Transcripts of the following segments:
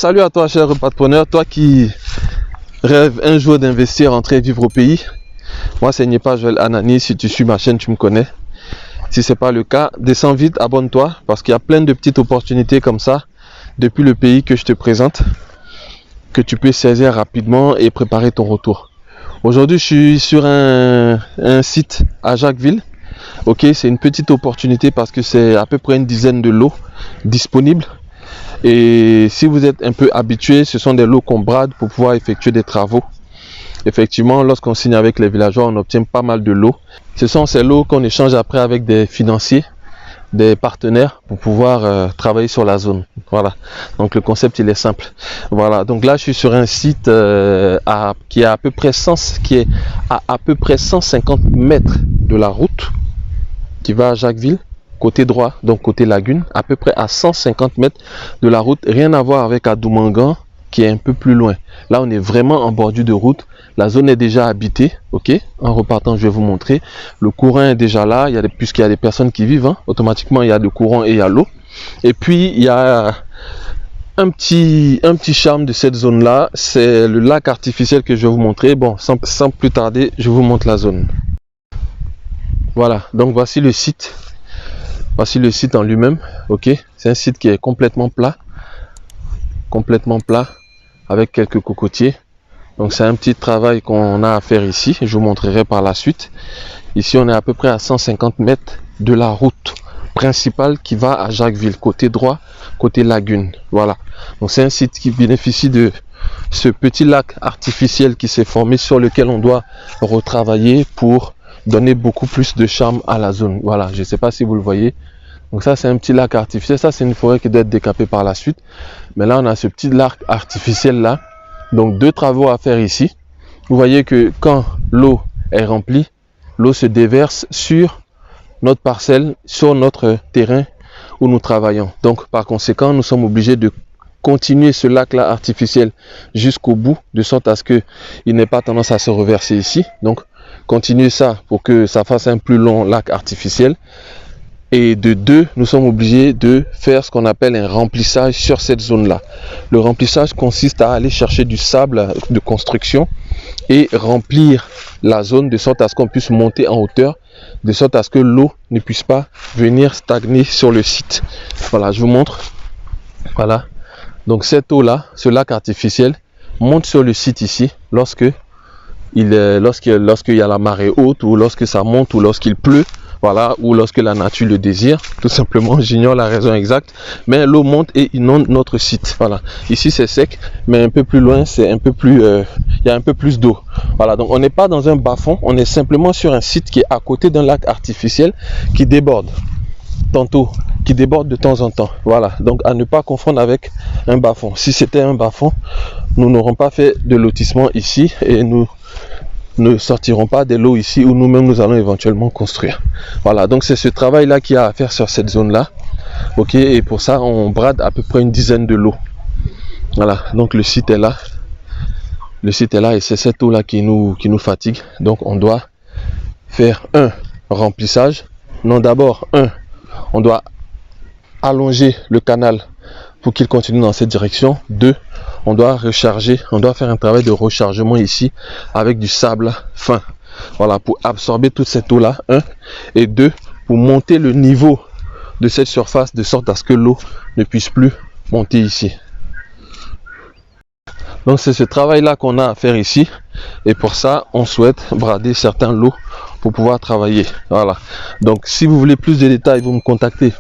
salut à toi, cher repreneur, toi qui rêves un jour d'investir, rentrer vivre au pays. Moi, c'est Nyepa Joël Anani. Si tu suis ma chaîne, tu me connais. Si ce n'est pas le cas, descends vite, abonne-toi parce qu'il y a plein de petites opportunités comme ça depuis le pays que je te présente, que tu peux saisir rapidement et préparer ton retour. Aujourd'hui, je suis sur un site à Jacquesville. Ok, c'est une petite opportunité parce que c'est à peu près une dizaine de lots disponibles. Et si vous êtes un peu habitué, ce sont des lots qu'on brade pour pouvoir effectuer des travaux. Effectivement, lorsqu'on signe avec les villageois, on obtient pas mal de lots. Ce sont ces lots qu'on échange après avec des financiers, des partenaires pour pouvoir travailler sur la zone. Voilà. Donc le concept il est simple. Voilà. Donc là je suis sur un site qui est à peu près 150 mètres de la route qui va à Jacquesville, côté droit, donc côté lagune, à peu près à 150 mètres de la route. Rien à voir avec Adoumangan qui est un peu plus loin. Là on est vraiment en bordure de route. La zone est déjà habitée. Ok, en repartant je vais vous montrer. Le courant est déjà là, puisqu'il y a des personnes qui vivent, hein, automatiquement il y a le courant et il y a l'eau. Et puis il y a un petit charme de cette zone là, c'est le lac artificiel que je vais vous montrer. Bon, sans plus tarder, je vous montre la zone. Voilà, donc voici le site. Voici le site en lui-même. Ok, c'est un site qui est complètement plat, avec quelques cocotiers. Donc c'est un petit travail qu'on a à faire ici. Je vous montrerai par la suite. Ici on est à peu près à 150 mètres de la route principale qui va à Jacquesville, côté droit, côté lagune. Voilà. Donc c'est un site qui bénéficie de ce petit lac artificiel qui s'est formé, sur lequel on doit retravailler pour donner beaucoup plus de charme à la zone. Voilà, je ne sais pas si vous le voyez. Donc ça c'est un petit lac artificiel. Ça c'est une forêt qui doit être décapée par la suite. Mais là on a ce petit lac artificiel là. Donc deux travaux à faire ici. Vous voyez que quand l'eau est remplie, l'eau se déverse sur notre parcelle, sur notre terrain où nous travaillons. Donc par conséquent, nous sommes obligés de continuer ce lac là artificiel jusqu'au bout, de sorte à ce que il n'ait pas tendance à se reverser ici. Donc continuer ça pour que ça fasse un plus long lac artificiel. Et de deux, nous sommes obligés de faire ce qu'on appelle un remplissage sur cette zone-là. Le remplissage consiste à aller chercher du sable de construction et remplir la zone de sorte à ce qu'on puisse monter en hauteur, de sorte à ce que l'eau ne puisse pas venir stagner sur le site. Voilà, je vous montre. Voilà. Donc cette eau-là, ce lac artificiel, monte sur le site ici lorsqu'il y a la marée haute, ou lorsque ça monte, ou lorsqu'il pleut. Voilà, ou lorsque la nature le désire, tout simplement, j'ignore la raison exacte, mais l'eau monte et inonde notre site. Voilà, ici c'est sec, mais un peu plus loin, c'est un peu plus, il y a un peu plus d'eau. Voilà, donc on n'est pas dans un bas-fond, on est simplement sur un site qui est à côté d'un lac artificiel qui déborde, qui déborde de temps en temps. Voilà, donc à ne pas confondre avec un bas-fond. Si c'était un bas-fond, nous n'aurons pas fait de lotissement ici et nous ne sortiront pas des lots ici où nous-mêmes nous allons éventuellement construire. Voilà, donc c'est ce travail là qu'il y a à faire sur cette zone là. Ok, et pour ça on brade à peu près une dizaine de lots. Voilà, donc le site est là. Le site est là et c'est cette eau là qui nous fatigue. Donc on doit faire un remplissage. Non, d'abord on doit allonger le canal pour qu'il continue dans cette direction. 2, on doit recharger, on doit faire un travail de rechargement ici avec du sable fin. Voilà, pour absorber toute cette eau là. 1 et 2, pour monter le niveau de cette surface de sorte à ce que l'eau ne puisse plus monter ici. Donc c'est ce travail là qu'on a à faire ici, et pour ça on souhaite brader certains lots pour pouvoir travailler. Voilà, donc si vous voulez plus de détails, vous me contactez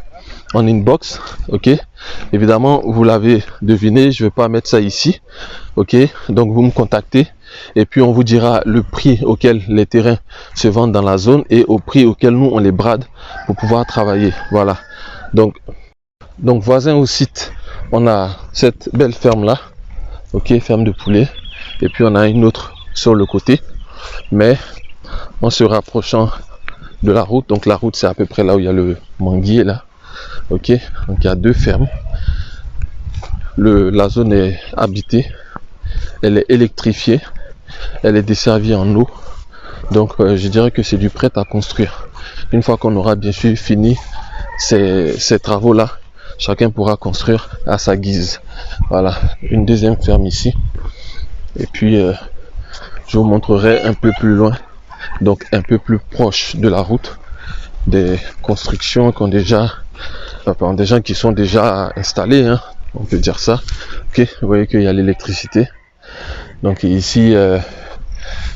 en inbox. Ok, évidemment vous l'avez deviné, je vais pas mettre ça ici. Ok, donc vous me contactez et puis on vous dira le prix auquel les terrains se vendent dans la zone et au prix auquel nous on les brade pour pouvoir travailler. Voilà, donc voisin au site, on a cette belle ferme là. Ok, ferme de poulet, et puis on a une autre sur le côté, mais en se rapprochant de la route. Donc la route c'est à peu près là où il y a le manguier là. Ok, donc il y a deux fermes. La zone est habitée, elle est électrifiée, elle est desservie en eau. Donc je dirais que c'est du prêt à construire. Une fois qu'on aura bien sûr fini ces travaux là, chacun pourra construire à sa guise. Voilà, une deuxième ferme ici. Et puis, je vous montrerai un peu plus loin, donc un peu plus proche de la route, des constructions qui ont déjà, des gens qui sont déjà installés, hein, on peut dire ça. Ok, vous voyez qu'il y a l'électricité. Donc ici,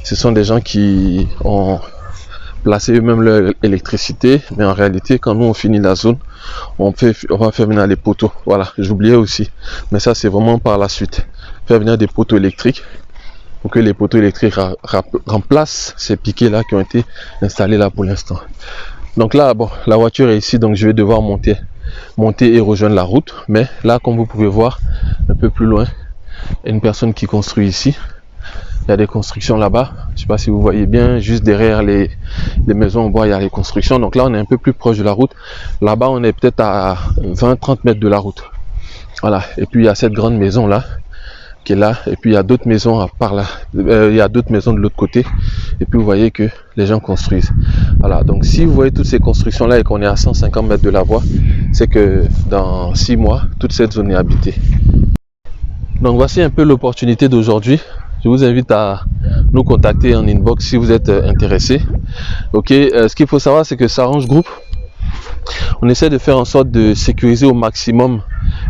ce sont des gens qui ont placé eux-mêmes leur électricité, mais en réalité, quand nous on finit la zone, on va faire venir les poteaux. Voilà, j'oubliais aussi, mais ça c'est vraiment par la suite. Faire venir des poteaux électriques pour que les poteaux électriques remplacent ces piquets là qui ont été installés là pour l'instant. Donc là, bon, la voiture est ici, donc je vais devoir monter et rejoindre la route. Mais là, comme vous pouvez voir, un peu plus loin, il y a une personne qui construit ici. Il y a des constructions là-bas. Je ne sais pas si vous voyez bien, juste derrière les maisons en bois, il y a les constructions. Donc là, on est un peu plus proche de la route. Là-bas, on est peut-être à 20-30 mètres de la route. Voilà. Et puis, il y a cette grande maison là, qui est là. Et puis, il y a d'autres maisons à part là. Il y a d'autres maisons de l'autre côté. Et puis, vous voyez que les gens construisent. Voilà. Donc, si vous voyez toutes ces constructions là et qu'on est à 150 mètres de la voie, c'est que dans 6 mois, toute cette zone est habitée. Donc, voici un peu l'opportunité d'aujourd'hui. Je vous invite à nous contacter en inbox si vous êtes intéressé. Ok, ce qu'il faut savoir, c'est que S'Arrange Group, on essaie de faire en sorte de sécuriser au maximum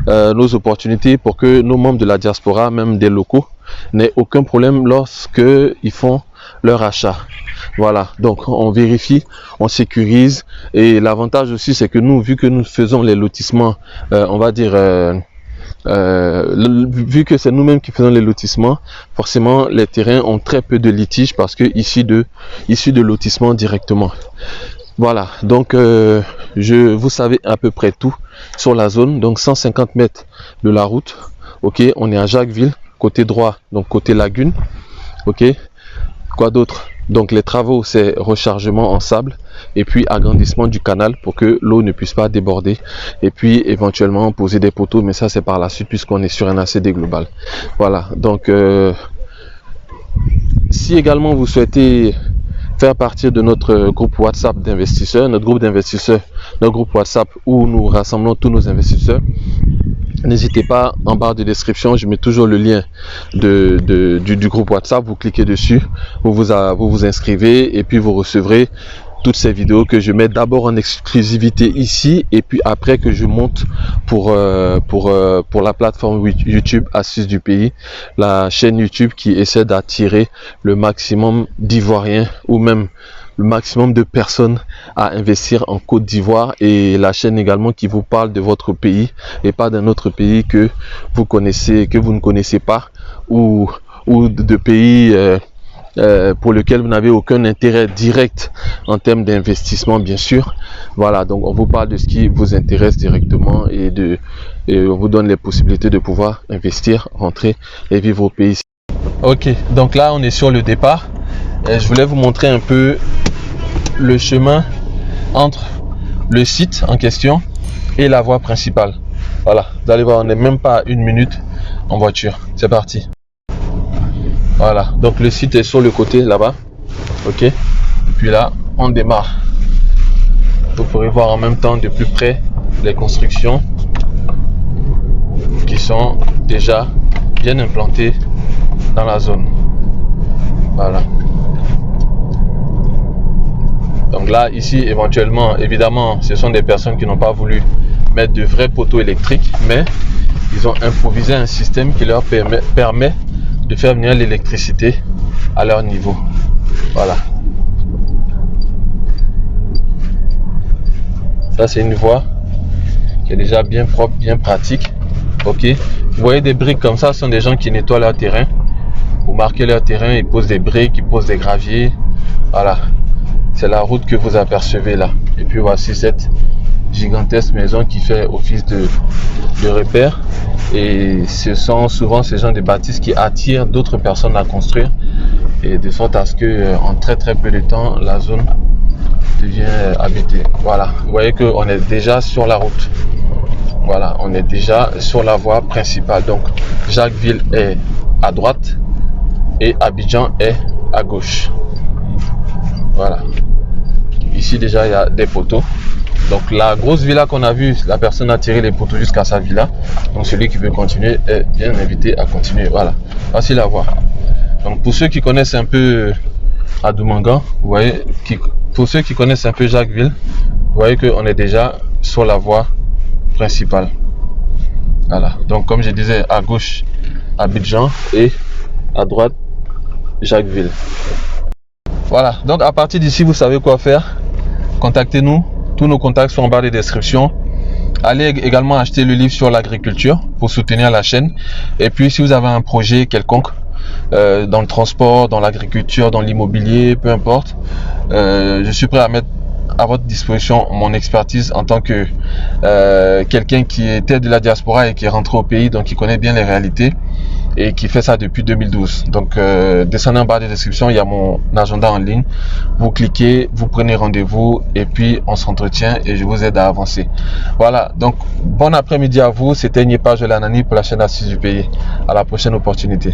nos opportunités pour que nos membres de la diaspora, même des locaux, n'aient aucun problème lorsqu'ils font leur achat. Voilà, donc on vérifie, on sécurise, et l'avantage aussi, c'est que nous, vu que nous faisons les lotissements, on va dire... vu que c'est nous-mêmes qui faisons les lotissements, forcément les terrains ont très peu de litiges parce que issus de lotissements directement. Voilà, donc vous savez à peu près tout sur la zone. Donc 150 mètres de la route. Ok, on est à Jacquesville, côté droit, donc côté lagune. Ok, quoi d'autre? Donc les travaux, c'est rechargement en sable et puis agrandissement du canal pour que l'eau ne puisse pas déborder, et puis éventuellement poser des poteaux, mais ça c'est par la suite puisqu'on est sur un ACD global. Voilà, donc si également vous souhaitez faire partie de notre groupe WhatsApp d'investisseurs, notre groupe WhatsApp où nous rassemblons tous nos investisseurs, n'hésitez pas, en barre de description, je mets toujours le lien du groupe WhatsApp. Vous cliquez dessus, vous vous inscrivez et puis vous recevrez toutes ces vidéos que je mets d'abord en exclusivité ici et puis après que je monte pour la plateforme YouTube Astuces du Pays, la chaîne YouTube qui essaie d'attirer le maximum d'Ivoiriens ou même le maximum de personnes à investir en Côte d'Ivoire, et la chaîne également qui vous parle de votre pays et pas d'un autre pays que vous connaissez, que vous ne connaissez pas, ou de pays pour lequel vous n'avez aucun intérêt direct en termes d'investissement, bien sûr. Voilà, donc on vous parle de ce qui vous intéresse directement et on vous donne les possibilités de pouvoir investir, rentrer et vivre au pays. Ok, donc là on est sur le départ. Je voulais vous montrer un peu le chemin entre le site en question et la voie principale. Voilà, vous allez voir, on n'est même pas à 1 minute en voiture. C'est parti. Voilà, donc le site est sur le côté là-bas. Ok, et puis là, on démarre. Vous pourrez voir en même temps de plus près les constructions qui sont déjà bien implantées dans la zone. Voilà. Donc là, ici, éventuellement, évidemment, ce sont des personnes qui n'ont pas voulu mettre de vrais poteaux électriques, mais ils ont improvisé un système qui leur permet de faire venir l'électricité à leur niveau. Voilà. Ça, c'est une voie qui est déjà bien propre, bien pratique. Ok. Vous voyez des briques comme ça, ce sont des gens qui nettoient leur terrain. Vous marquez leur terrain, ils posent des briques, ils posent des graviers. Voilà. C'est la route que vous apercevez là. Et puis voici cette gigantesque maison qui fait office de repère. Et ce sont souvent ces gens de bâtisses qui attirent d'autres personnes à construire. Et de sorte à ce que en très peu de temps, la zone devient habitée. Voilà. Vous voyez qu'on est déjà sur la route. Voilà. On est déjà sur la voie principale. Donc Jacquesville est à droite et Abidjan est à gauche. Voilà. Ici déjà il y a des poteaux. Donc la grosse villa qu'on a vue, la personne a tiré les poteaux jusqu'à sa villa. Donc celui qui veut continuer est bien invité à continuer. Voilà, facile à voir. Donc pour ceux qui connaissent un peu Adoumangan, vous voyez, pour ceux qui connaissent un peu Jacquesville, vous voyez qu'on est déjà sur la voie principale. Voilà, donc comme je disais, à gauche Abidjan et à droite Jacquesville. Voilà, donc à partir d'ici, vous savez quoi faire. Contactez-nous, tous nos contacts sont en barre de description. Allez également acheter le livre sur l'agriculture pour soutenir la chaîne. Et puis si vous avez un projet quelconque, dans le transport, dans l'agriculture, dans l'immobilier, peu importe, je suis prêt à mettre à votre disposition mon expertise en tant que quelqu'un qui était de la diaspora et qui est rentré au pays, donc qui connaît bien les réalités et qui fait ça depuis 2012. Donc descendez en bas de description, il y a mon agenda en ligne, vous cliquez, vous prenez rendez-vous et puis on s'entretient et je vous aide à avancer. Voilà, donc bon après-midi à vous, c'était Nyepage de l'Anani pour la chaîne Assises du pays. À la prochaine opportunité.